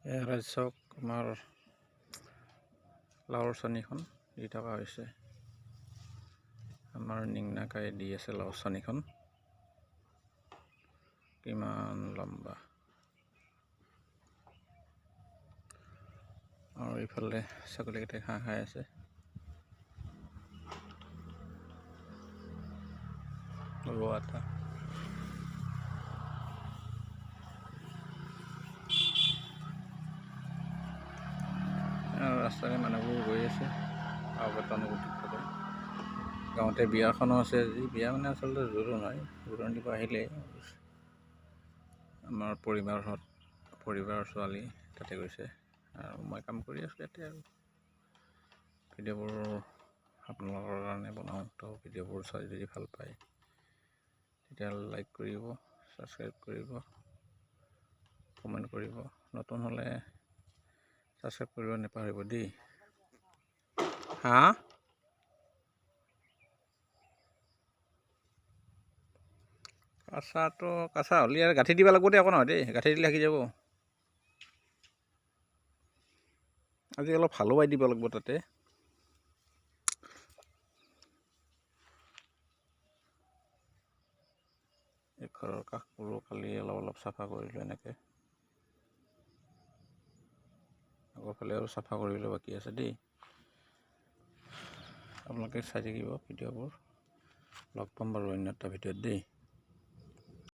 ৰাজ্যক আমাৰ লাওৰ চানিখন দি থকা হৈছে। আমাৰ নিংনাকাই দি আছে লাওৰ চানিখন। কিমান লম্বা আৰু ইফালে ছাগলীকেইটাই ঘাঁহ খাই আছে। ৰোৱা এটা ৰাস্তাৰে মানুহবোৰ গৈ আছে গতানুগতিক ভাৱে। গাঁৱতে বিয়াখনো আছে আজি। বিয়া মানে আচলতে জোৰো নহয়, জোৰোণ দিব আহিলে আমাৰ পৰিবাৰৰ ছোৱালী তাতে গৈছে আৰু মই কাম কৰি আছোঁ ইয়াতে। আৰু ভিডিঅ'বোৰ আপোনালোকৰ কাৰণে বনাওঁ, তো ভিডিঅ'বোৰ চাই যদি ভাল পায় তেতিয়াহ'লে লাইক কৰিব, ছাবস্ক্ৰাইব কৰিব, কমেণ্ট কৰিব। নতুন হ'লে ছাবস্ক্ৰাইব কৰিব নাপাহৰিব দেই। হা কাঁচা হ'লে আৰু গাঁঠি দিব লাগিব দেই, একো নহয় দেই, গাঁঠি দিলে থাকি যাব। আজি অলপ হালুৱাই দিব লাগিব তাতে। এই ঘৰৰ কাষবোৰো খালি অলপ চাফা কৰিলোঁ এনেকৈ। আগৰফালে আৰু চাফা কৰিবলৈ বাকী আছে দেই। আপোনালোকে চাই থাকিব ভিডিঅ'বোৰ। লগ পাম বাৰু অন্য এটা ভিডিঅ'ত দেই।